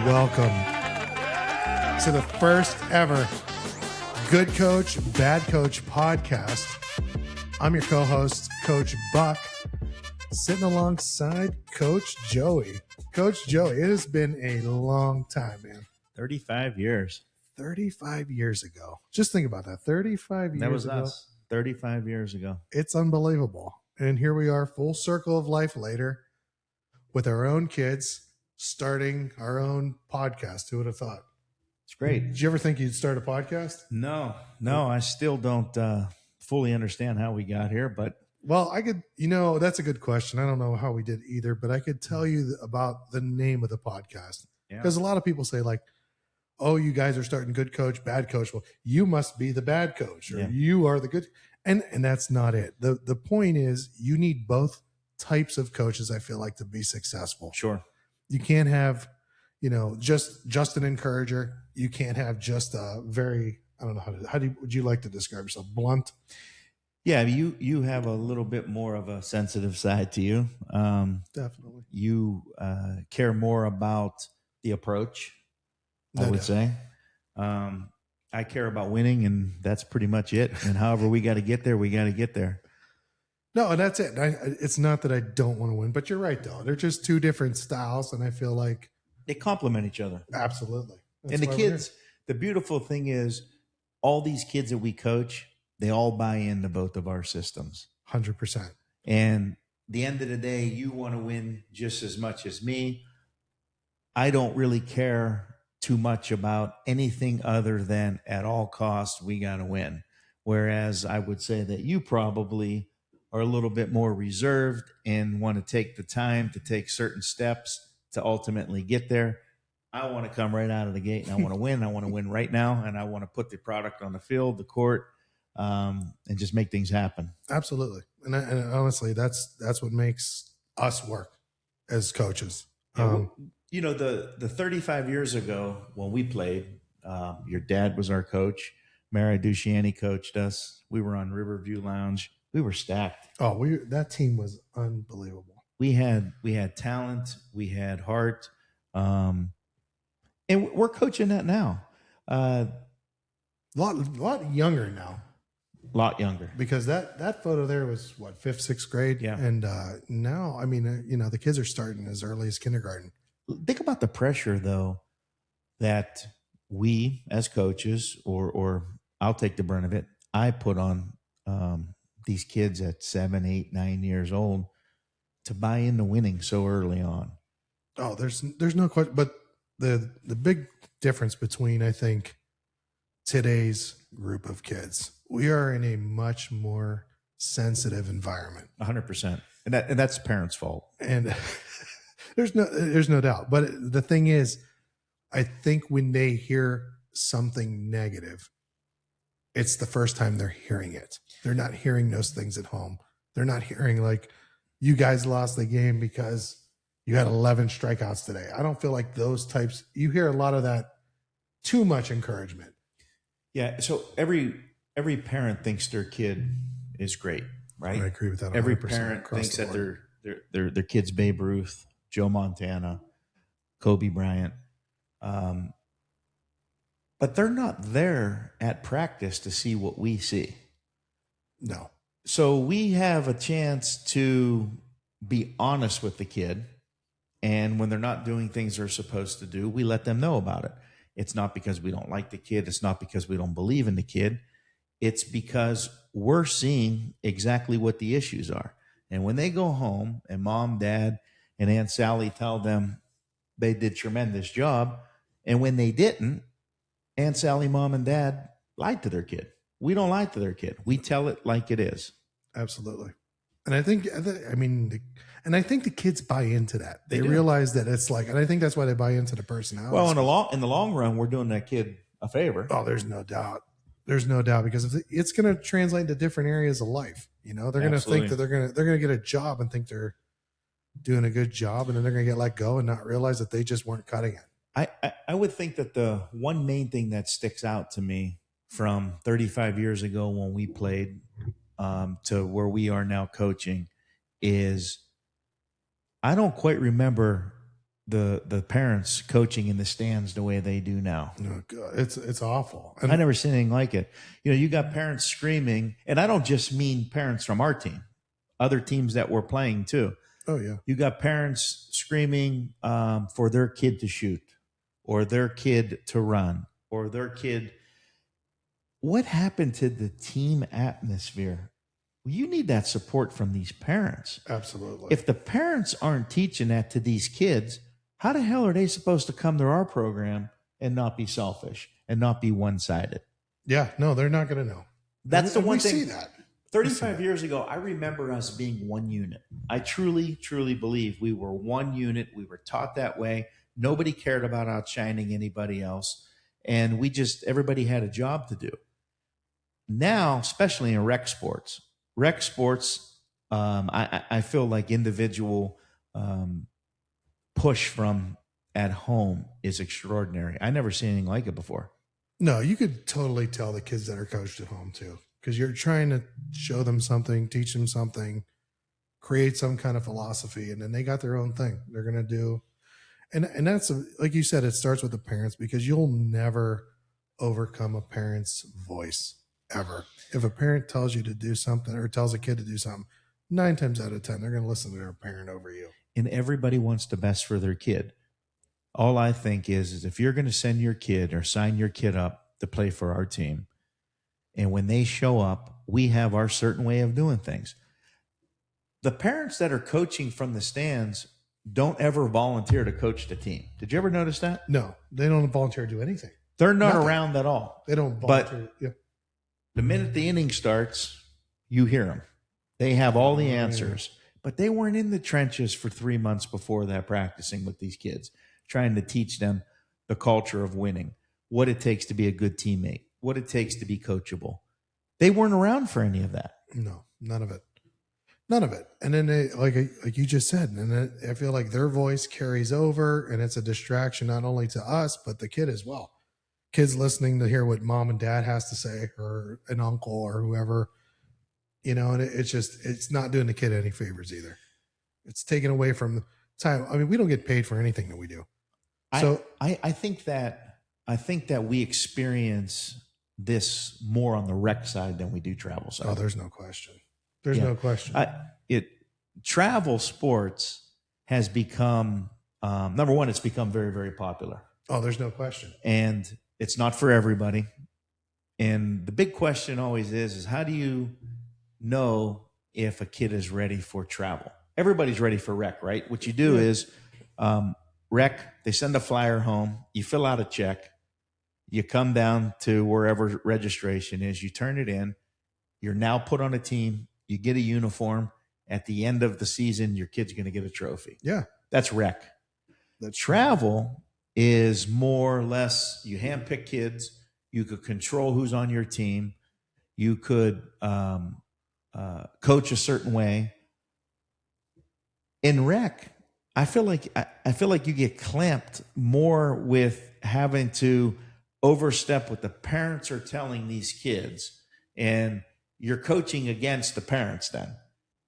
Welcome to the first ever Good Coach, Bad Coach podcast. I'm your co-host, Coach Buck, sitting alongside Coach Joey. Coach Joey, it has been a long time, man. 35 years. 35 years ago. Just think about that. 35 years ago. That was us 35 years ago. It's unbelievable. And here we are, full circle of life later, with our own kids, starting our own podcast. Who would have thought? It's great. Did you ever think you'd start a podcast? No, I still don't fully understand how we got here, but Well, I could, that's a good question. I don't know how we did either, but I could tell you about the name of the podcast. Because a lot of people say, like, oh, you guys are starting Good Coach, Bad Coach. Well, you must be the bad coach, or you are the good. And that's not it. The point is, you need both types of coaches, I feel like, to be successful. Sure. You can't have, just an encourager. You can't have just a very, I don't know, would you like to describe yourself? Blunt? Yeah, you have a little bit more of a sensitive side to you. Definitely. You care more about the approach, I would say. I care about winning, and that's pretty much it. And however we got to get there, we got to get there. No, and that's it. It's not that I don't want to win, but you're right, though. They're just two different styles, and I feel like they complement each other. Absolutely. And the kids, the beautiful thing is, all these kids that we coach, they all buy into both of our systems. 100%. And the end of the day, you want to win just as much as me. I don't really care too much about anything other than at all costs, we got to win. Whereas I would say that you probably are a little bit more reserved and want to take the time to take certain steps to ultimately get there. I want to come right out of the gate, and I want to win. I want to win right now, and I want to put the product on the field, the court, and just make things happen. Absolutely. And honestly, that's what makes us work as coaches. The 35 years ago when we played, your dad was our coach. Mary Duchiani coached us. We were on Riverview Lounge. We were stacked. Oh, that team was unbelievable. We had talent. We had heart. And we're coaching that now. Lot younger now. A lot younger. Because that photo there was, what, 5th, 6th grade? Yeah. And now, I mean, the kids are starting as early as kindergarten. Think about the pressure, though, that we as coaches, or I'll take the brunt of it, I put on these kids at 7, 8, 9 years old to buy into winning so early on. Oh, there's no question. But the big difference between, I think, today's group of kids, we are in a much more sensitive environment. 100%. And that's parents' fault. And there's no doubt. But the thing is, I think when they hear something negative, it's the first time they're hearing it. They're not hearing those things at home. They're not hearing, like, you guys lost the game because you had 11 strikeouts today. I don't feel like those types, you hear a lot of that, too much encouragement. Yeah. So every parent thinks their kid is great, right? I agree with that. Every parent thinks that their kid's Babe Ruth, Joe Montana, Kobe Bryant. But they're not there at practice to see what we see. No. So we have a chance to be honest with the kid. And when they're not doing things they're supposed to do, we let them know about it. It's not because we don't like the kid. It's not because we don't believe in the kid. It's because we're seeing exactly what the issues are. And when they go home and mom, dad, and Aunt Sally tell them they did a tremendous job, and when they didn't, Aunt Sally, mom, and dad lied to their kid. We don't lie to their kid. We tell it like it is. Absolutely. And I think the kids buy into that. They do. realize that it's like, and I think that's why they buy into the personality. Well, in the long run, we're doing that kid a favor. Oh, there's no doubt. There's no doubt, because it's going to translate to different areas of life. They're going to think that they're going to get a job and think they're doing a good job, and then they're going to get let go and not realize that they just weren't cutting it. I would think that the one main thing that sticks out to me from 35 years ago when we played to where we are now coaching is I don't quite remember the parents coaching in the stands the way they do now. No, God, it's awful. I never seen anything like it. You got parents screaming, and I don't just mean parents from our team, other teams that we're playing too. Oh yeah. You got parents screaming for their kid to shoot, or their kid to run, or their kid. What happened to the team atmosphere? Well, you need that support from these parents. Absolutely. If the parents aren't teaching that to these kids, how the hell are they supposed to come to our program and not be selfish and not be one-sided? Yeah, no, they're not going to know. That's the one we thing. See that. 35 years ago, I remember us being one unit. I truly, truly believe we were one unit. We were taught that way. Nobody cared about outshining anybody else. And everybody had a job to do. Now, especially in rec sports, I feel like individual push from at home is extraordinary. I never seen anything like it before. No, you could totally tell the kids that are coached at home too, because you're trying to show them something, teach them something, create some kind of philosophy, and then they got their own thing they're going to do. And that's like you said, it starts with the parents, because you'll never overcome a parent's voice ever. If a parent tells you to do something or tells a kid to do something, 9 times out of 10, they're going to listen to their parent over you. And everybody wants the best for their kid. All I think is if you're going to send your kid or sign your kid up to play for our team, and when they show up, we have our certain way of doing things. The parents that are coaching from the stands don't ever volunteer to coach the team. Did you ever notice that? No, they don't volunteer to do anything. They're not Nothing. around at all. They don't volunteer. But the minute the inning starts, you hear them. They have all the answers. But they weren't in the trenches for 3 months before that practicing with these kids, trying to teach them the culture of winning, what it takes to be a good teammate, what it takes to be coachable. They weren't around for any of that. No, none of it. None of it. And then they, like you just said, and then I feel like their voice carries over, and it's a distraction not only to us, but the kid as well. Kids listening to hear what mom and dad has to say, or an uncle or whoever, and it's not doing the kid any favors either. It's taken away from the time. I mean, we don't get paid for anything that we do. So I think that we experience this more on the rec side than we do travel side. Oh, there's no question. There's no question. Travel sports has become, number one, it's become very, very popular. Oh, there's no question. And it's not for everybody. And the big question always is how do you know if a kid is ready for travel? Everybody's ready for rec, right? What you do is rec, they send a flyer home, you fill out a check, you come down to wherever registration is, you turn it in, you're now put on a team, you get a uniform. At the end of the season, your kid's going to get a trophy. Yeah. That's rec. That's travel is more or less you handpick kids. You could control who's on your team. You could coach a certain way. In rec, I feel like you get clamped more with having to overstep what the parents are telling these kids, and you're coaching against the parents. Then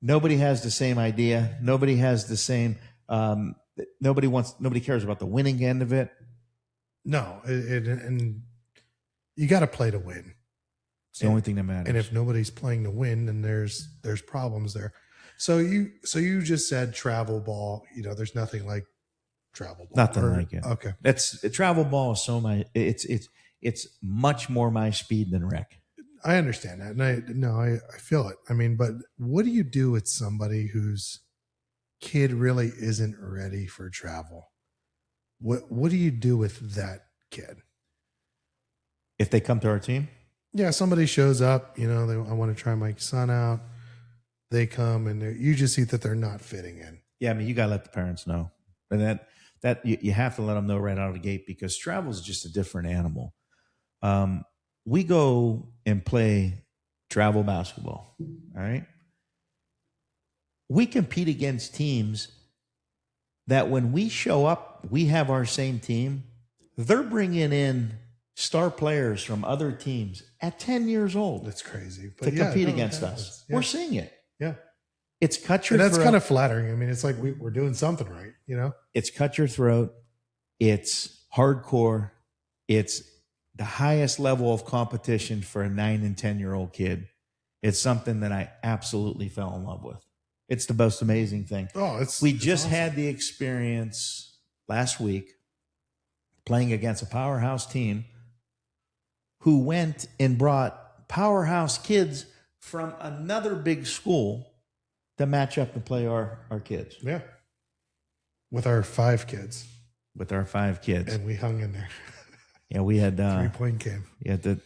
nobody has the same idea. Nobody has the same. Nobody cares about the winning end of it. No, and you got to play to win. It's the only thing that matters. And if nobody's playing to win, then there's problems there. So you just said travel ball. There's nothing like travel ball. Nothing like it. Okay, travel ball is it's much more my speed than rec. I understand that, and I feel it. I mean, but what do you do with somebody whose kid really isn't ready for travel? What do you do with that kid if they come to our team? Yeah, somebody shows up. I want to try my son out. They come and you just see that they're not fitting in. Yeah, I mean, you gotta let the parents know, and that you have to let them know right out of the gate, because travel is just a different animal. We go and play travel basketball. All right. We compete against teams that when we show up, we have our same team. They're bringing in star players from other teams at 10 years old. That's crazy. But to compete against us. Yeah. We're seeing it. Yeah. It's cut your And that's throat. kind of flattering. I mean, it's like we're doing something right, you know? It's cut your throat. It's hardcore. It's the highest level of competition for a 9 and 10-year-old kid. It's something that I absolutely fell in love with. It's the most amazing thing. Oh, We it's just awesome. had the experience last week playing against a powerhouse team who went and brought powerhouse kids from another big school to match up and play our kids Yeah. With our 5 kids. with our 5 kids. And we hung in there. Yeah, we had 3-point game. yeah, the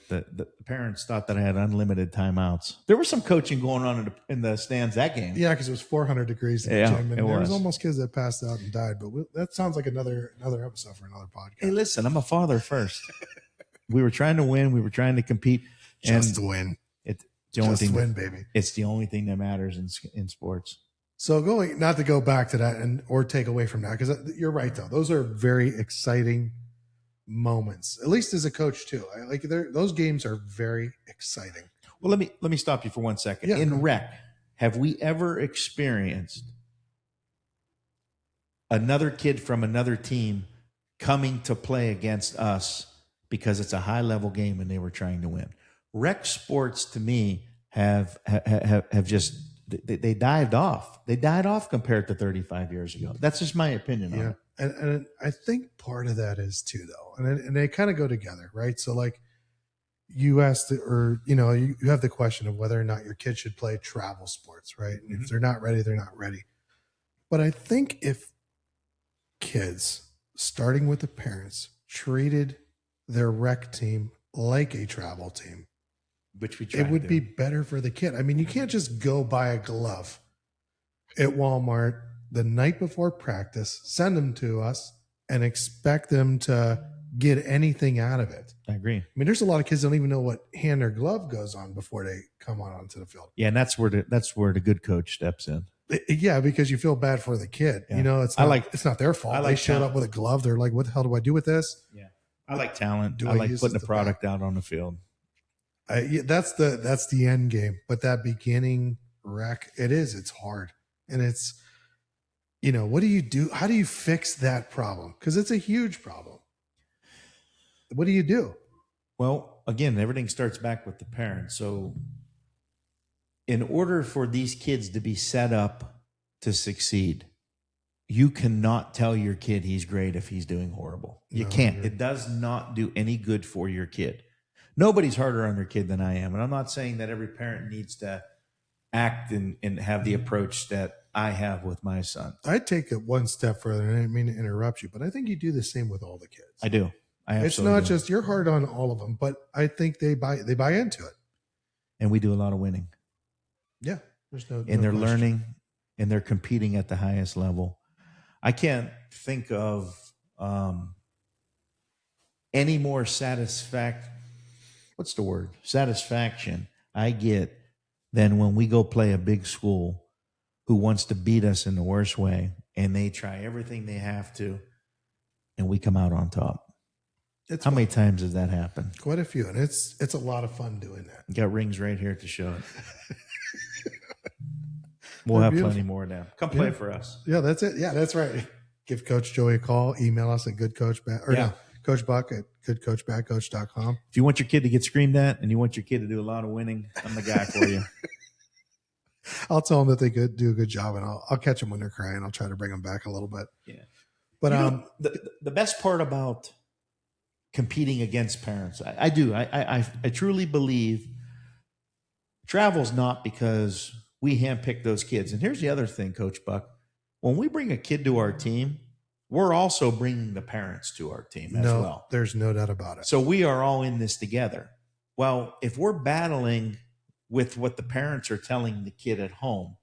parents thought that I had unlimited timeouts. There was some coaching going on in the stands that game. Yeah, because it was 400 degrees in the Yeah, gym. And it there was was. almost kids that passed out and died. But that sounds like another episode for another podcast. Hey, listen, I'm a father first. We were trying to win. We were trying to compete. Just and to win. It's the only Just thing. win, baby. It's the only thing that matters in sports. So not to go back to that or take away from that, because you're right, though. Those are very exciting moments, at least as a coach too. Those games are very exciting. Well, let me stop you for 1 second. Yeah. In rec, have we ever experienced another kid from another team coming to play against us because it's a high level game and they were trying to win? Rec sports to me have just they dived off. They died off compared to 35 years ago. That's just my opinion on Yeah. it. And I think part of that is too, though, and they kind of go together, right? So like you asked, you have the question of whether or not your kid should play travel sports, right? And Mm-hmm. if they're not ready, they're not ready. But I think if kids, starting with the parents, treated their rec team like a travel team, Which we try it to would do. be better for the kid. I mean, you can't just go buy a glove at Walmart the night before practice, send them to us, and expect them to get anything out of it. I agree. I mean, there's a lot of kids that don't even know what hand or glove goes on before they come on onto the field. Yeah, and that's where the good coach steps in. Yeah, because you feel bad for the kid. Yeah. You know, it's not their fault. They showed up with a glove. They're like, "What the hell do I do with this?" Yeah, I like talent. Do I I like use putting this the to product out on the field. Yeah, that's the end game. But that beginning rec, it's hard, and it's, what do you do? How do you fix that problem? Because it's a huge problem. What do you do? Well, again, everything starts back with the parents. So, in order for these kids to be set up to succeed, you cannot tell your kid he's great if he's doing horrible. You No, can't. you're- It does not do any good for your kid. Nobody's harder on their kid than I am. And I'm not saying that every parent needs to act and have the approach that I have with my son. I'd take it one step further, and I didn't mean to interrupt you, but I think you do the same with all the kids. I do. I It's absolutely not do. just you're hard on all of them, but I think they buy into it. And we do a lot of winning. Yeah, there's no. And they're question. learning and they're competing at the highest level. I can't think of any more satisfaction I get than when we go play a big school who wants to beat us in the worst way, and they try everything they have to, and we come out on top. It's How fun. many times has that happened? Quite a few, and it's a lot of fun doing that. Got rings right here to show it. We'll They're have beautiful. plenty more now. Come play Yeah. for us. Yeah, that's it. Yeah, that's right. Give Coach Joey a call. Email us at goodcoachback or Yeah. no, Coach Buck at goodcoachbackcoach.com. If you want your kid to get screamed at and you want your kid to do a lot of winning, I'm the guy for you. I'll tell them that they could do a good job, and I'll catch them when they're crying. I'll try to bring them back a little bit. Yeah. But You know, the best part about competing against parents, I truly believe travel's not because we handpick those kids. And here's the other thing, Coach Buck. When we bring a kid to our team, we're also bringing the parents to our team as well. there's no doubt about it. So we are all in this together. Well, if we're battling with what the parents are telling the kid at home,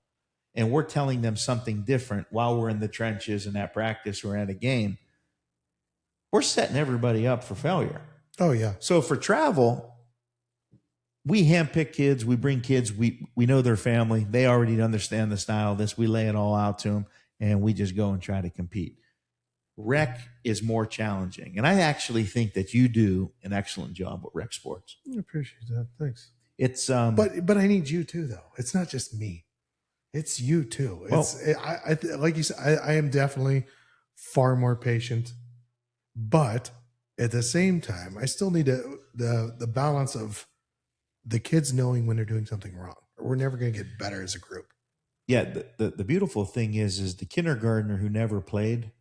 and we're telling them something different while we're in the trenches and at practice or at a game, we're setting everybody up for failure. Oh yeah, So for travel, we handpick kids, we bring kids, we know their family, they already understand the style of this, we lay it all out to them, and we just go and try to compete. Rec is more challenging, and I actually think that you do an excellent job with rec sports. I appreciate that. Thanks. It's But I need you too, though. It's not just me. It's you too. Well- Like you said, I am definitely far more patient, but at the same time, I still need the balance of the kids knowing when they're doing something wrong. We're never going to get better as a group. Yeah, the beautiful thing is the kindergartner who never played,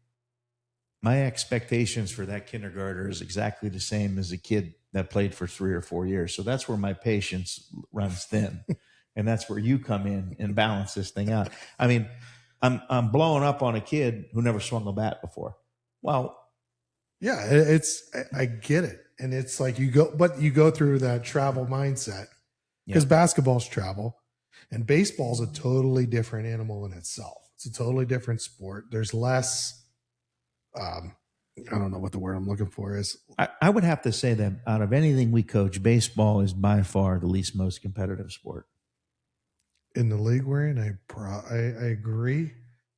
my expectations for that kindergartner is exactly the same as a kid that played for 3 or 4 years. So that's where my patience runs thin. And that's where you come in and balance this thing out. I mean, I'm blowing up on a kid who never swung a bat before. Well, Yeah, I get it. And it's like you go through that travel mindset because basketball's travel and baseball's a totally different animal in itself. It's a totally different sport. There's less, I don't know what the word I'm looking for is. I would have to say that out of anything we coach, baseball is by far the least most competitive sport. In the league we're in, I agree,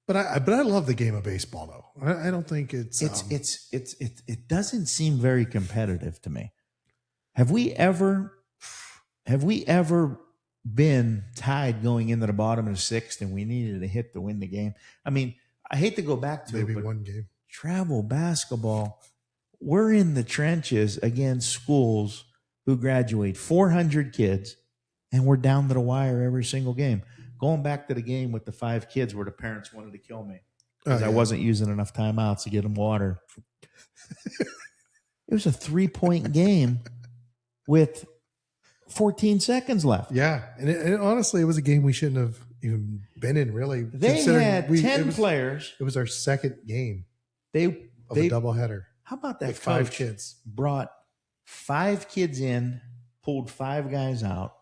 but I love the game of baseball though. I don't think It doesn't seem very competitive to me. Have we ever been tied going into the bottom of the sixth and we needed a hit to win the game? I mean, I hate to go back to maybe it, but one game. travel basketball, we're in the trenches against schools who graduate 400 kids, and we're down to the wire every single game. Going back to the game with the 5 kids where the parents wanted to kill me because I wasn't using enough timeouts to get them water. It was a 3-point game with 14 seconds left. Yeah, and honestly, it was a game we shouldn't have even been in. Really, They had 10 players. It was our second game They of a doubleheader. How about that? With 5 coach kids. Brought 5 kids in, pulled 5 guys out.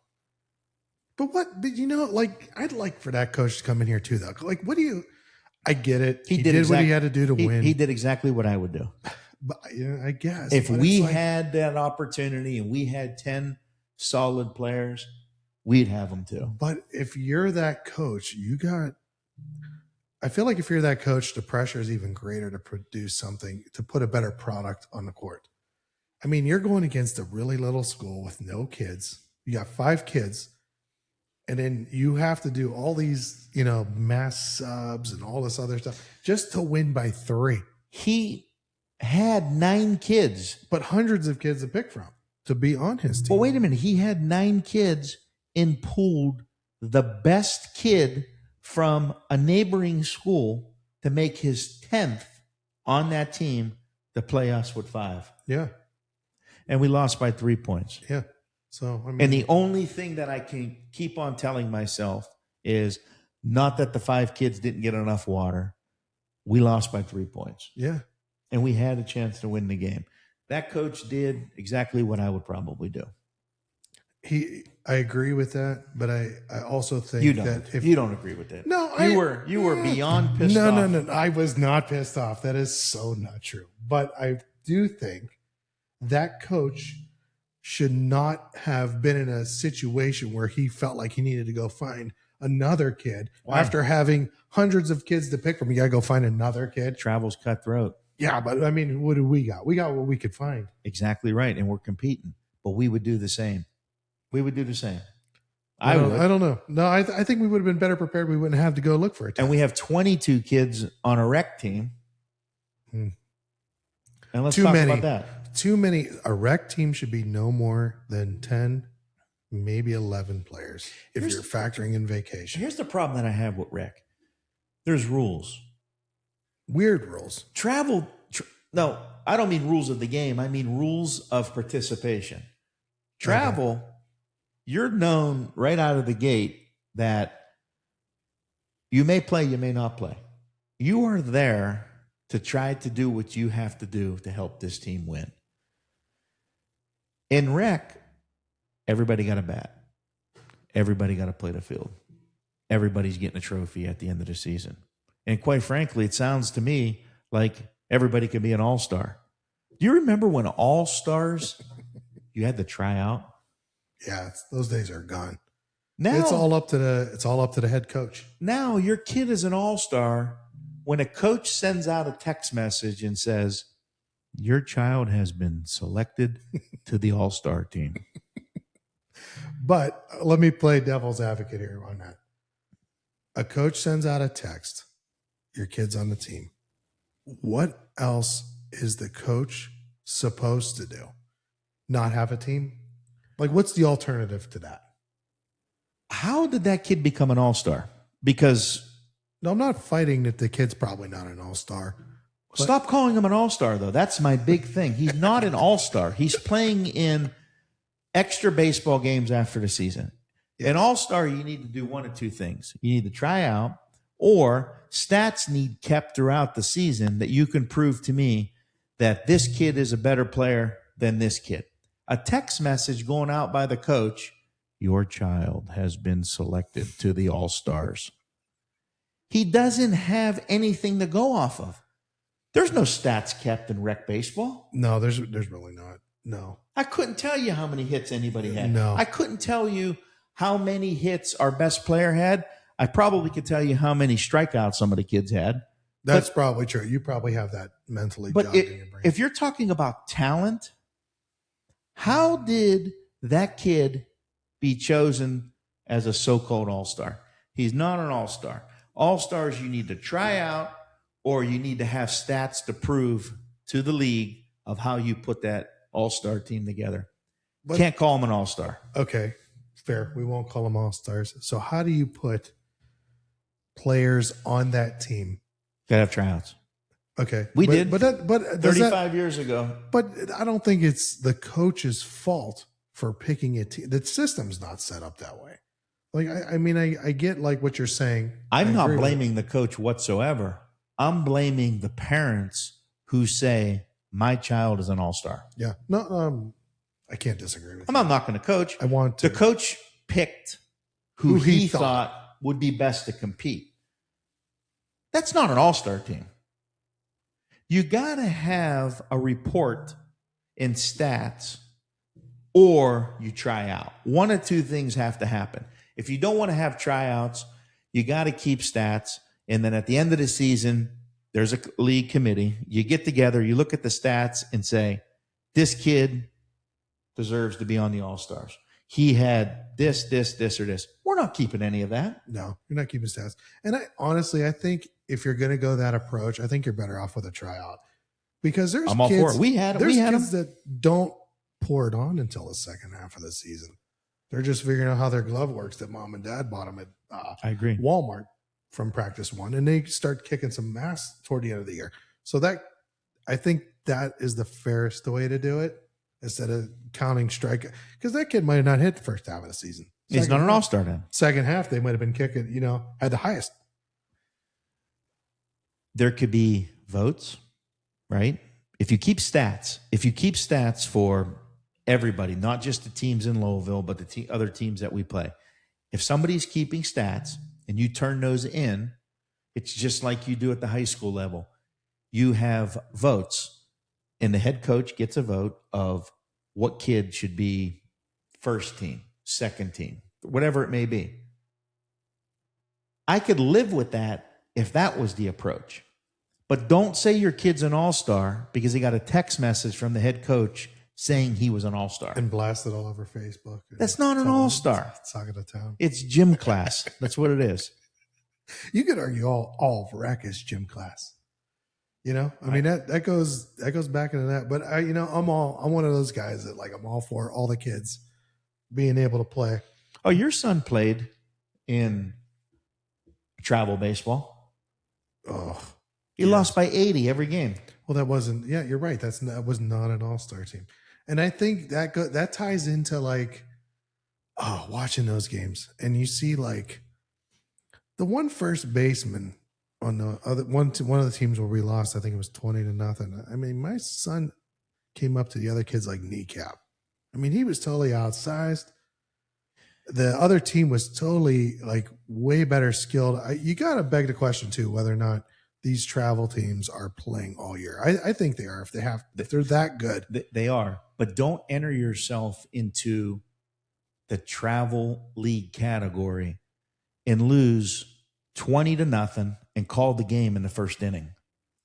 But I'd like for that coach to come in here too, though. Like, what do you? I get it. He did what he had to do to win. He did exactly what I would do. But I guess if we had that opportunity and we had 10 solid players, we'd have them too. But if you're that coach, I feel like if you're that coach, the pressure is even greater to produce something, to put a better product on the court. I mean, you're going against a really little school with no kids. You got 5 kids. And then you have to do all these, mass subs and all this other stuff just to win by 3. He had 9 kids. But hundreds of kids to pick from to be on his team. Well, wait a minute. He had 9 kids and pulled the best kid from a neighboring school to make his 10th on that team to play us with 5. Yeah. And we lost by 3 points. Yeah. So, and the only thing that I can keep on telling myself is not that the 5 kids didn't get enough water. We lost by 3 points. Yeah. And we had a chance to win the game. That coach did exactly what I would probably do. I agree with that, but I also think that if you don't agree with that. No, you were beyond pissed off. No. I was not pissed off. That is so not true. But I do think that coach should not have been in a situation where he felt like he needed to go find another kid. Why? After having hundreds of kids to pick from. You got to go find another kid. Travel's cutthroat. Yeah, but I mean, what do we got? We got what we could find. Exactly right, and we're competing. But we would do the same. We would do the same. I don't know. No, I think we would have been better prepared. We wouldn't have to go look for it. And we have 22 kids on a rec team. And let's talk about that. Too many. A rec team should be no more than 10, maybe 11 players if you're factoring in vacation. Here's the problem that I have with rec. There's rules. Weird rules. No, I don't mean rules of the game. I mean rules of participation. Travel, you're known right out of the gate that you may play, you may not play. You are there to try to do what you have to do to help this team win. In rec, everybody got a bat. Everybody got to play the field. Everybody's getting a trophy at the end of the season. And quite frankly, it sounds to me like everybody could be an all-star. Do you remember when all-stars, you had to try out? Yeah, those days are gone. Now it's all up to the head coach. Now your kid is an all-star when a coach sends out a text message and says, your child has been selected to the all-star team. But let me play devil's advocate here on that. A coach sends out a text, your kid's on the team. What else is the coach supposed to do? Not have a team? Like, what's the alternative to that? How did that kid become an all-star? Because No, I'm not fighting that the kid's probably not an all-star. stop calling him an all-star, though. That's my big thing. He's not an all-star. He's playing in extra baseball games after the season. An all-star, you need to do one of two things. You need to try out, or stats need kept throughout the season that you can prove to me that this kid is a better player than this kid. A text message going out by the coach, your child has been selected to the all-stars. He doesn't have anything to go off of. There's no stats kept in rec baseball. No, there's really not. No. I couldn't tell you how many hits anybody had. No. I couldn't tell you how many hits our best player had. I probably could tell you how many strikeouts some of the kids had. That's probably true. You probably have that mentally But jogged in your brain. if you're talking about talent, how did that kid be chosen as a so-called all-star? He's not an all-star. All-stars, you need to try out, or you need to have stats to prove to the league of how you put that all-star team together. But- Can't call him an all-star. Okay, fair. We won't call them all-stars. So how do you put players on that team? Gotta have tryouts. Okay. We did. But does 35 years ago. But I don't think it's the coach's fault for picking a team. The system's not set up that way. Like, I mean, I get like what you're saying. I'm I not agree with blaming the coach whatsoever. I'm blaming the parents who say, my child is an all-star. it. Yeah. No, I can't disagree with I'm you. not knocking the coach. I want to. The coach picked who He he thought would be best to compete. That's not an all-star team. You got to have a report in stats or you try out. One of two things have to happen. If you don't want to have tryouts, you got to keep stats. And then at the end of the season, there's a league committee. You get together, you look at the stats and say, this kid deserves to be on the All-Stars. He had this, or this. We're not keeping any of that. No, you're not keeping stats. And I think if you're going to go that approach, I think you're better off with a tryout because there's I'm all kids, for it. We had there's them. kids that don't pour it on until the second half of the season. They're just figuring out how their glove works that mom and dad bought them at I agree. Walmart from practice one, and they start kicking some mass toward the end of the year. So I think that is the fairest way to do it instead of counting strike, because that kid might have not hit the first half of the season. He's not an all-star then. Second half, they might have been kicking, had the highest. There could be votes, right? If you keep stats for everybody, not just the teams in Lowellville, but the other teams that we play. If somebody's keeping stats and you turn those in, it's just like you do at the high school level. You have votes, and the head coach gets a vote of what kid should be first team, second team, whatever it may be. I could live with that if that was the approach. But don't say your kid's an all-star because he got a text message from the head coach saying he was an all-star. And blasted all over Facebook. That's not an all-star. Talking to town. It's gym class. That's what it is. You could argue all of rec is gym class. I mean that goes back into that. But I'm one of those guys that I'm all for all the kids being able to play. Oh, your son played in travel baseball. Oh, He lost by 80 every game. well, that wasn't. Yeah, you're right. That was not an all-star team, and I think that ties into watching those games, and you see the one first baseman on the other one of the teams where we lost. I think it was 20-0. I mean, my son came up to the other kids like kneecap. I mean, he was totally outsized. The other team was totally way better skilled. You got to beg the question too whether or not these travel teams are playing all year. I think they are if they're that good. They are. But don't enter yourself into the travel league category and lose 20-0 and call the game in the first inning.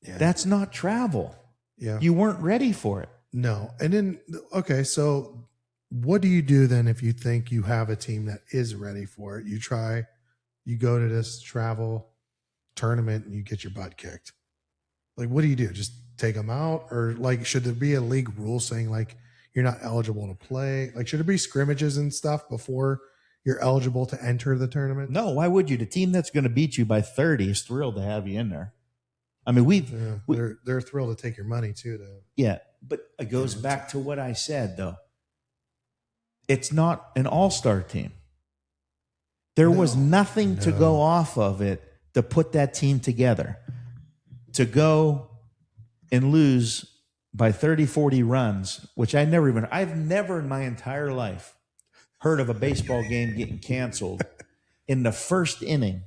Yeah. That's not travel. Yeah. You weren't ready for it. No. And then, okay, so what do you do then if you think you have a team that is ready for it? You try you go to this travel tournament and you get your butt kicked. Like, what do you do? Just take them out? Or like, should there be a league rule saying like you're not eligible to play? Like, should there be scrimmages and stuff before you're eligible to enter the tournament? No, why would you? The team that's going to beat you by 30 is thrilled to have you in there. I mean, They're thrilled to take your money too. Yeah, but it goes back to what I said, though. It's not an all-star team. There was nothing to go off of it to put that team together. To go and lose by 30, 40 runs, which I've never in my entire life heard of a baseball game getting canceled in the first inning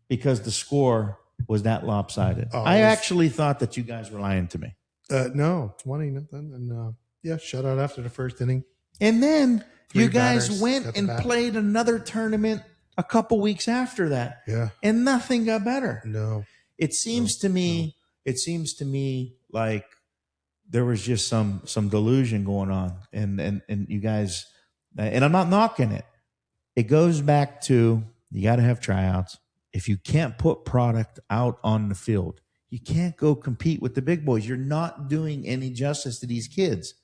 because the score was that lopsided. I actually thought that you guys were lying to me. No, 20-0. And shutout after the first inning. And then you guys batters went and played another tournament a couple weeks after that. Yeah. And nothing got better. No. It seems to me like there was just some delusion going on. And you guys, and I'm not knocking it. It goes back to you got to have tryouts. If you can't put product out on the field, you can't go compete with the big boys. You're not doing any justice to these kids.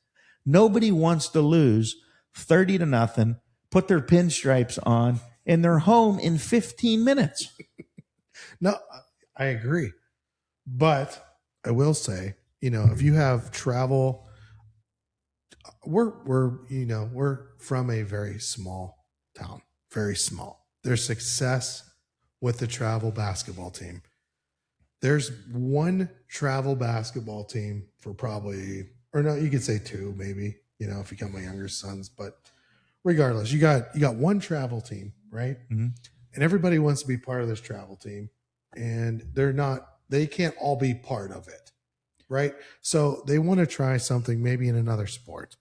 Nobody wants to lose 30-0, put their pinstripes on, and they're home in 15 minutes. No, I agree. But I will say, if you have travel, we're from a very small town, very small. There's success with the travel basketball team. There's one travel basketball team for probably, or no, you could say two, maybe, if you count my younger sons, but regardless, you got one travel team, right? Mm-hmm. And everybody wants to be part of this travel team, and they can't all be part of it, right? So they want to try something maybe in another sport.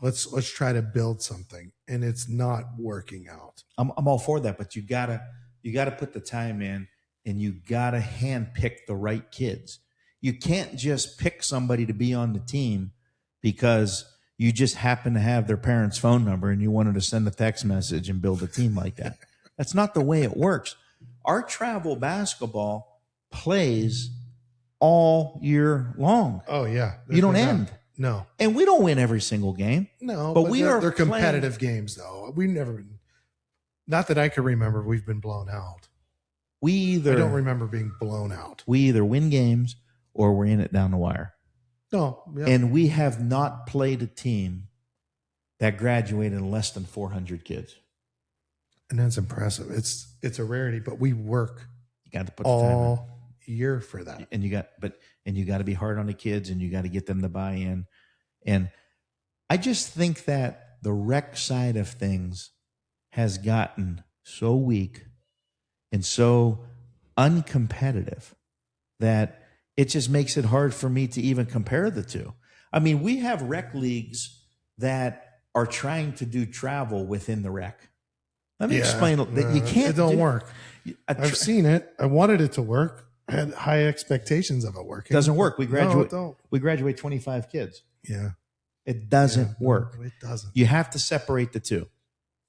Let's try to build something, and it's not working out. I'm all for that, but you gotta put the time in, and you gotta handpick the right kids. You can't just pick somebody to be on the team because you just happen to have their parents' phone number and you wanted to send a text message and build a team like that. That's not the way it works. Our travel basketball plays all year long. Oh yeah, you don't end. No, and we don't win every single game. No, but they're competitive games though. We've never been. Not that I can remember. We've been blown out. I don't remember being blown out. We either win games or we're in it down the wire. No, yeah. And we have not played a team that graduated less than 400 kids. And that's impressive. It's a rarity, but we work. You got to put the time in. All year for that. And you got to be hard on the kids, and you got to get them to buy in. And I just think that the rec side of things has gotten so weak and so uncompetitive that it just makes it hard for me to even compare the two. I mean, we have rec leagues that are trying to do travel within the rec. Let me explain that you can't. It don't work. I've seen it. I wanted it to work. I had high expectations of it working. It doesn't work. We graduate. No, we graduate 25 kids. Yeah. It doesn't work. No, it doesn't. You have to separate the two.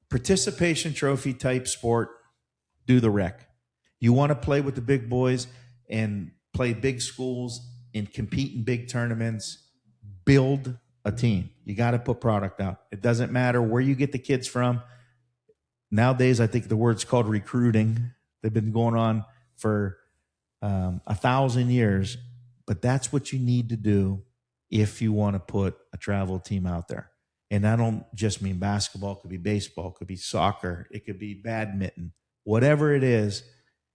Participation trophy type sport, do the rec. You want to play with the big boys and play big schools and compete in big tournaments, build a team. You got to put product out. It doesn't matter where you get the kids from. Nowadays, I think the word's called recruiting. They've been going on for 1,000 years, but that's what you need to do if you want to put a travel team out there. And I don't just mean basketball. It could be baseball. It could be soccer. It could be badminton. Whatever it is,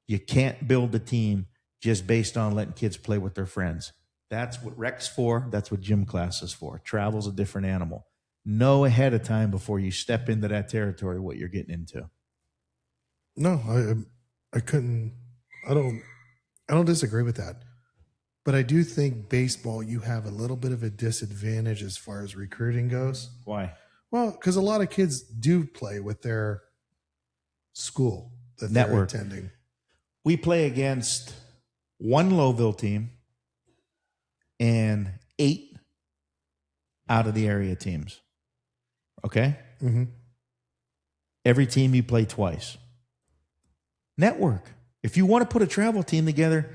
you can't build a team just based on letting kids play with their friends. That's what rec's for. That's what gym class is for. Travel's a different animal. Know ahead of time before you step into that territory what you're getting into. No, I couldn't. I don't disagree with that. But I do think baseball, you have a little bit of a disadvantage as far as recruiting goes. Why? Well, because a lot of kids do play with their school that Network. they're attending. We play against one Lowville team and 8 out of the area teams. Okay? Mm-hmm. Every team you play twice. Network. If you want to put a travel team together,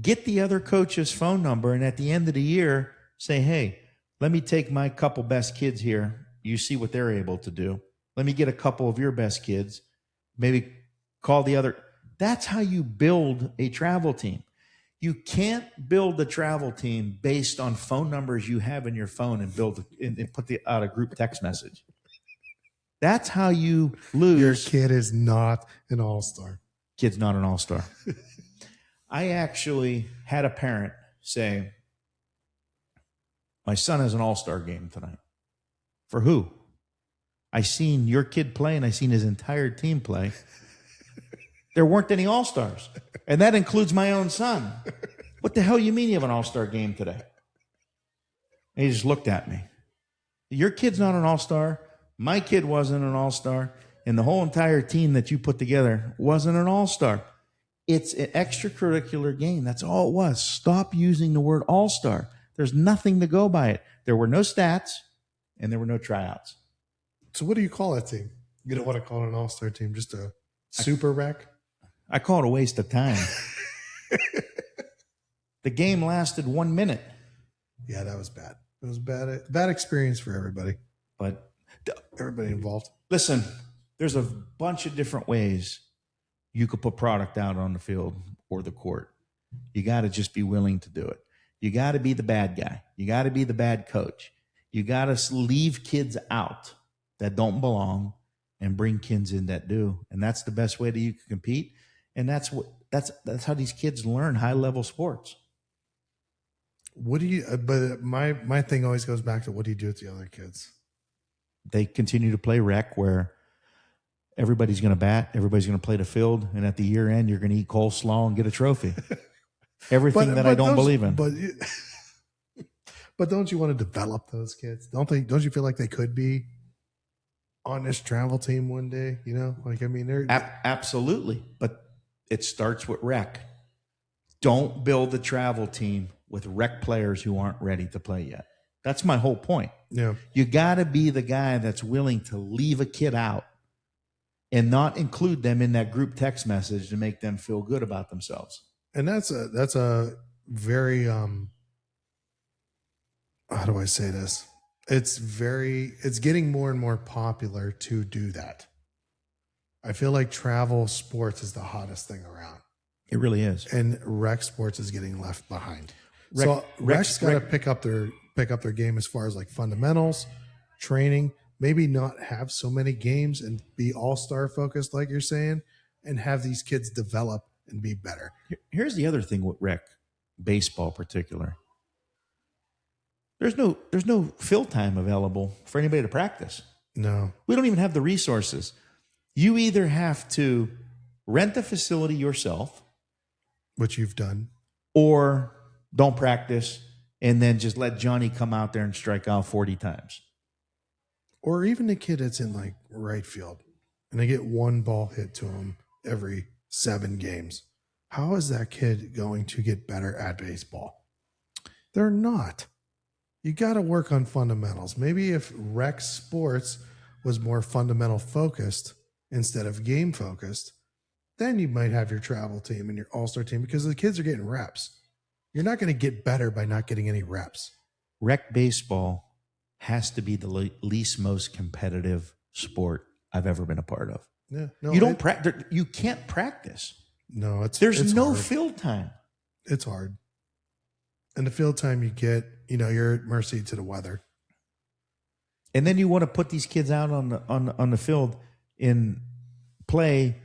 get the other coach's phone number, and at the end of the year, say, hey, let me take my couple best kids here. You see what they're able to do. Let me get a couple of your best kids. Maybe call the other. That's how you build a travel team. You can't build a travel team based on phone numbers you have in your phone and put out a group text message. That's how you lose. Your kid is not an all-star. Kid's not an all-star. I actually had a parent say, my son has an all-star game tonight. For who? I seen your kid play and I seen his entire team play. There weren't any all-stars. And that includes my own son. What the hell you mean you have an all-star game today? And he just looked at me. Your kid's not an all-star. My kid wasn't an all-star. And the whole entire team that you put together wasn't an all-star. It's an extracurricular game. That's all it was. Stop using the word all-star. There's nothing to go by it. There were no stats and there were no tryouts. So what do you call that team? You don't want to call it an all-star team, just a super rec? I call it a waste of time. The game lasted 1 minute. Yeah, that was bad. It was bad experience for everybody. But Everybody involved. listen, there's a bunch of different ways you could put product out on the field or the court. You got to just be willing to do it. You got to be the bad guy. You got to be the bad coach. You got to leave kids out that don't belong and bring kids in that do. And that's the best way that you can compete. And that's how these kids learn high-level sports. What do you? But my thing always goes back to, what do you do with the other kids? They continue to play rec where everybody's going to bat, everybody's going to play the field, and at the year end, you're going to eat coleslaw and get a trophy. Everything I don't believe in. But don't you want to develop those kids? Don't you feel like they could be on this travel team one day? You know, like, I mean, they're Absolutely. But it starts with rec. Don't build the travel team with rec players who aren't ready to play yet. That's my whole point. Yeah. You got to be the guy that's willing to leave a kid out and not include them in that group text message to make them feel good about themselves. And that's a very how do I say this? It's getting more and more popular to do that. I feel like travel sports is the hottest thing around. It really is. And rec sports is getting left behind. Rec's got to pick up their game as far as like fundamentals, training, maybe not have so many games and be all-star focused like you're saying, and have these kids develop and be better. Here's the other thing with rec, baseball particular. There's no field time available for anybody to practice. No. We don't even have the resources. You either have to rent a facility yourself, Which you've done. or don't practice and then just let Johnny come out there and strike out 40 times. Or even a kid that's in like right field and they get one ball hit to him every 7 games. How is that kid going to get better at baseball? They're not. You got to work on fundamentals. Maybe if rec sports was more fundamental focused instead of game focused, then you might have your travel team and your all-star team, because the kids are getting reps. You're not going to get better by not getting any reps. Rec baseball has to be the least most competitive sport I've ever been a part of. Yeah, no, You don't practice. You can't practice. No, There's no hard. field time. It's hard. And the field time you get, you're at mercy to the weather. And then you want to put these kids out on the field and play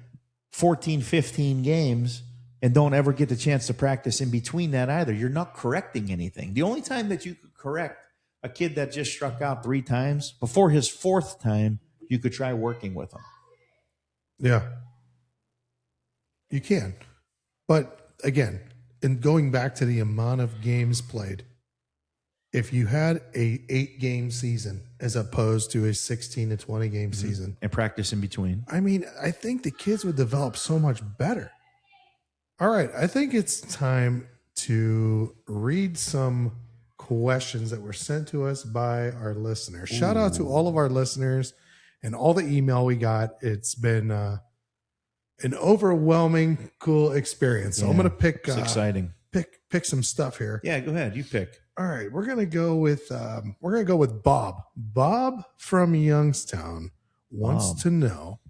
14, 15 games and don't ever get the chance to practice in between that either. You're not correcting anything. The only time that you could correct a kid that just struck out 3 times, before his 4th time, you could try working with him. Yeah. You can. But again, and going back to the amount of games played, if you had a 8-game season as opposed to a 16 to 20 game season, And practice in between. I mean, I think the kids would develop so much better. All right. I think it's time to read some questions that were sent to us by our listeners. Shout out to all of our listeners and all the email we got. It's been an overwhelming cool experience. So I'm Yeah, going to pick It's exciting. pick some stuff here. Yeah, go ahead. You pick. All right, we're gonna go with Bob. Bob from Youngstown wants Bob. to know,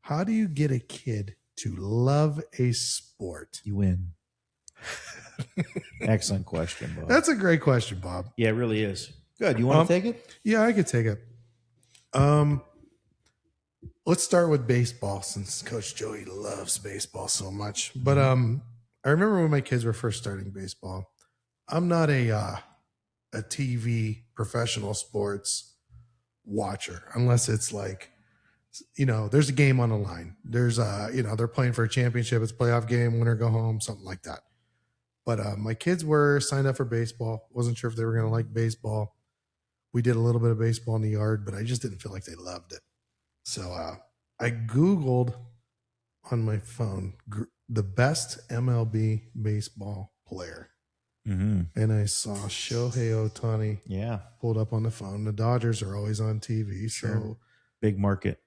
how do you get a kid to love a sport? You win. Excellent question, Bob. That's a great question, Bob. Yeah, it really is. Good. You want to take it? Yeah, I could take it. Let's start with baseball since Coach Joey loves baseball so much. But I remember when my kids were first starting baseball. I'm not a TV professional sports watcher unless it's like, there's a game on the line. There's they're playing for a championship. It's a playoff game, winner go home, something like that. But my kids were signed up for baseball. Wasn't sure if they were going to like baseball. We did a little bit of baseball in the yard, but I just didn't feel like they loved it. So I Googled on my phone the best MLB baseball player. Mm-hmm. And I saw Shohei Ohtani pulled up on the phone. The Dodgers are always on TV. So big market.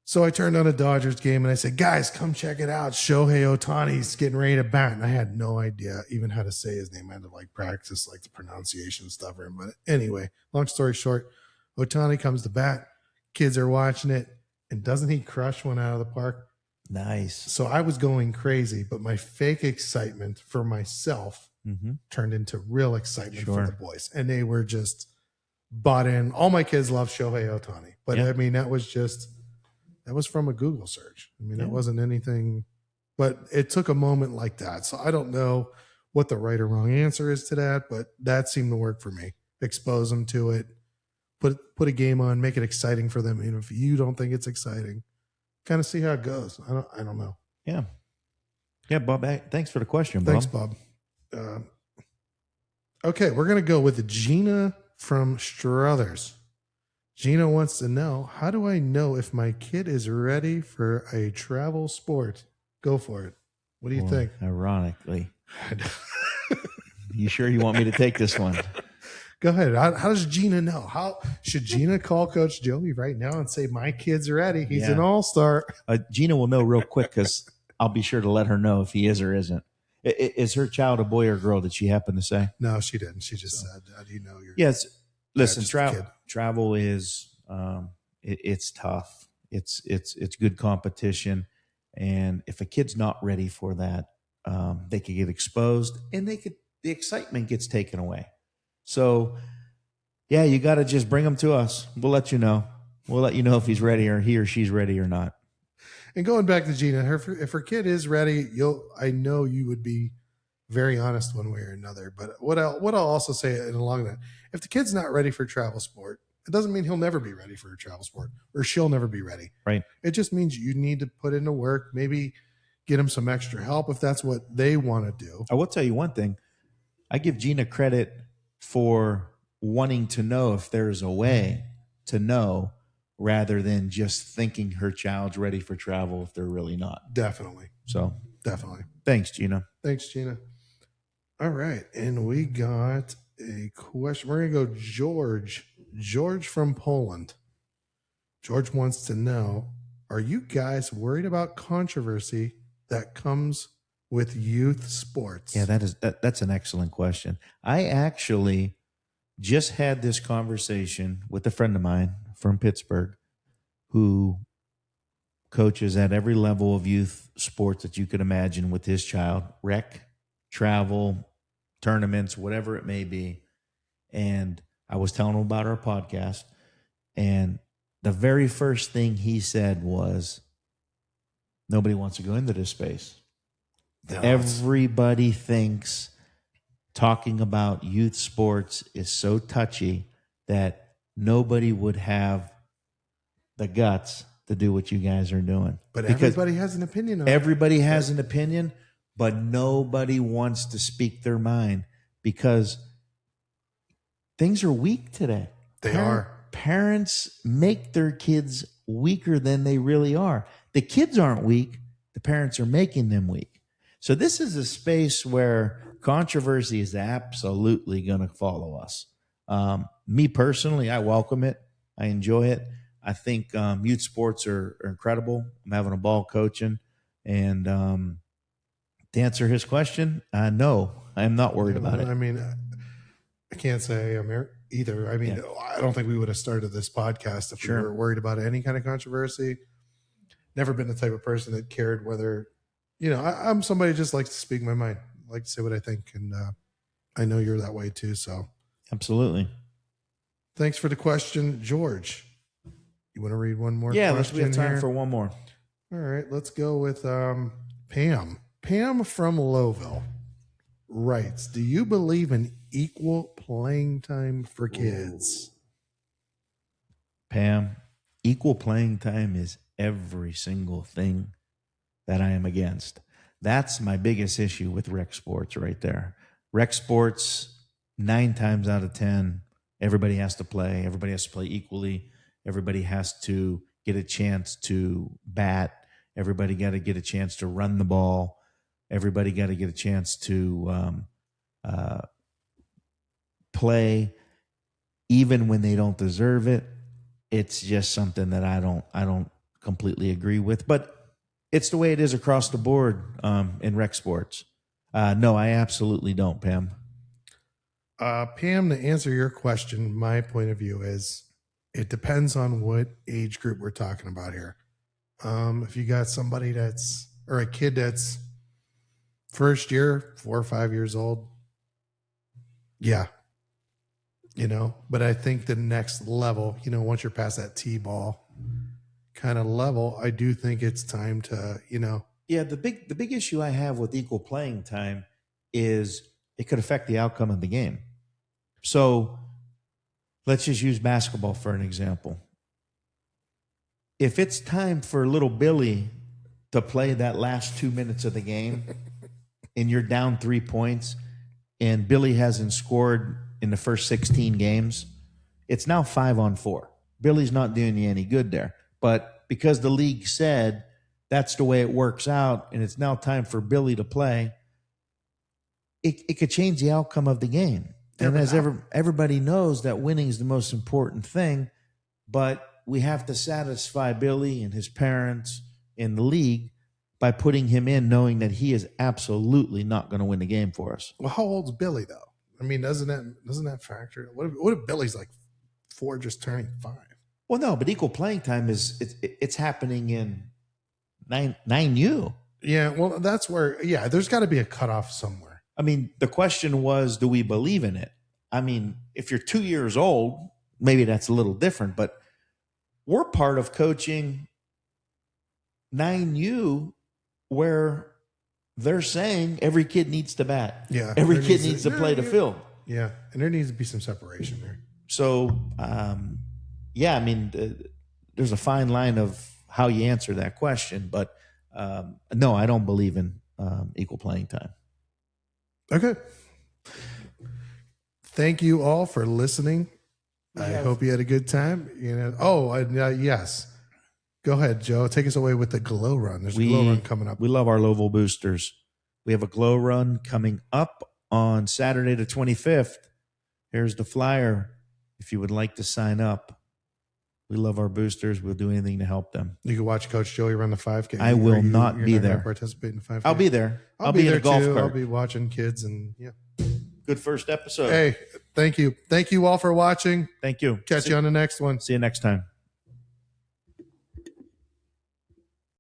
So I turned on a Dodgers game and I said, guys, come check it out. Shohei Ohtani's getting ready to bat. And I had no idea even how to say his name. I had to practice the pronunciation stuff for him. But anyway, long story short, Ohtani comes to bat. Kids are watching it. And doesn't he crush one out of the park? Nice. So I was going crazy, but my fake excitement for myself turned into real excitement for the boys. And they were just bought in. All my kids love Shohei Ohtani. But I mean, that was from a Google search. I mean, it wasn't anything, but it took a moment like that. So I don't know what the right or wrong answer is to that, but that seemed to work for me. Expose them to it, put a game on, make it exciting for them. Even if you don't think it's exciting, kind of see how it goes. I don't know. Yeah. Yeah, Bob. Thanks for the question, Bob. Thanks, Bob. Okay, we're going to go with Gina from Struthers. Gina wants to know, how do I know if my kid is ready for a travel sport? Go for it. What do you think? Ironically. You sure you want me to take this one? Go ahead. How does Gina know? How should Gina call Coach Joey right now and say, my kid's ready? He's an all-star. Gina will know real quick because I'll be sure to let her know if he is or isn't. Is her child a boy or girl? Did she happen to say? No, she didn't. She just said, how do you know you're Yes. Listen, just travel is it's tough. It's good competition. And if a kid's not ready for that, they could get exposed and the excitement gets taken away. So yeah, you got to just bring them to us. We'll let you know. We'll let you know if he's ready or he or she's ready or not. And going back to Gina, if her kid is ready, I know you would be very honest one way or another. But what I'll also say along that, if the kid's not ready for travel sport, it doesn't mean he'll never be ready for a travel sport or she'll never be ready. Right. It just means you need to put in the work, maybe get them some extra help if that's what they want to do. I will tell you one thing. I give Gina credit for wanting to know if there's a way to know rather than just thinking her child's ready for travel if they're really not. Definitely. So definitely. Thanks, Gina. Thanks, Gina. All right. And we got a question. We're going to go George from Poland. George wants to know, are you guys worried about controversy that comes with youth sports? Yeah, that's an excellent question. I actually just had this conversation with a friend of mine from Pittsburgh who coaches at every level of youth sports that you could imagine with his child, rec, travel, tournaments, whatever it may be. And I was telling him about our podcast, and the very first thing he said was, nobody wants to go into this space. Everybody thinks talking about youth sports is so touchy that nobody would have the guts to do what you guys are doing. But everybody has an opinion on it. Everybody has an opinion, but nobody wants to speak their mind because things are weak today. They are. Parents make their kids weaker than they really are. The kids aren't weak. The parents are making them weak. So this is a space where controversy is absolutely going to follow us. Me personally, I welcome it. I enjoy it. I think youth sports are incredible. I'm having a ball coaching. And to answer his question, no, I am not worried about it. I mean, I can't say I'm either. I mean, I don't think we would have started this podcast if we were worried about any kind of controversy. Never been the type of person that cared whether, I'm somebody who just likes to speak my mind, like to say what I think. And I know you're that way too. So absolutely. Thanks for the question, George. You want to read one more? Yeah, we have time for one more. All right, let's go with Pam. Pam from Lowville writes, do you believe in equal playing time for kids? Pam, equal playing time is every single thing that I am against. That's my biggest issue with rec sports right there. Rec sports, 9 times out of 10, everybody has to play. Everybody has to play equally. Everybody has to get a chance to bat. Everybody got to get a chance to run the ball. Everybody got to get a chance to play, even when they don't deserve it. It's just something that I don't completely agree with. But it's the way it is across the board in rec sports. No, I absolutely don't, Pam. Pam, to answer your question, my point of view is it depends on what age group we're talking about here. If you got somebody or a kid that's first year, 4 or 5 years old, yeah, but I think the next level, once you're past that T-ball kind of level, I do think it's time to, Yeah, the big issue I have with equal playing time is it could affect the outcome of the game. So let's just use basketball for an example. If it's time for little Billy to play that last 2 minutes of the game and you're down 3 points and Billy hasn't scored in the first 16 games, it's now 5-on-4. Billy's not doing you any good there. But because the league said that's the way it works out and it's now time for Billy to play, it could change the outcome of the game. And as everybody knows, that winning is the most important thing, but we have to satisfy Billy and his parents in the league by putting him in, knowing that he is absolutely not going to win the game for us. Well, how old's Billy though? I mean, doesn't that factor? What if Billy's like 4, just turning 5? Well, no, but equal playing time it's happening in 9U. Yeah, well, that's where there's got to be a cutoff somewhere. I mean, the question was, do we believe in it? I mean, if you're 2 years old, maybe that's a little different, but we're part of coaching 9U where they're saying every kid needs to bat. Yeah. Every kid needs to play the field. Yeah. And there needs to be some separation there. So, I mean, there's a fine line of how you answer that question, but no, I don't believe in equal playing time. Okay. Thank you all for listening. I hope you had a good time. Yes. Go ahead, Joe. Take us away with the glow run. There's a glow run coming up. We love our Lowville boosters. We have a glow run coming up on Saturday the 25th. Here's the flyer. If you would like to sign up, we love our boosters. We'll do anything to help them. You can watch Coach Joey run the 5K. I will not be there. Participate in the 5K. I'll be there. I'll be in there a golf too. cart. I'll be watching kids and Good first episode. Hey, thank you. Thank you all for watching. Thank you. Catch you on the next one. See you next time.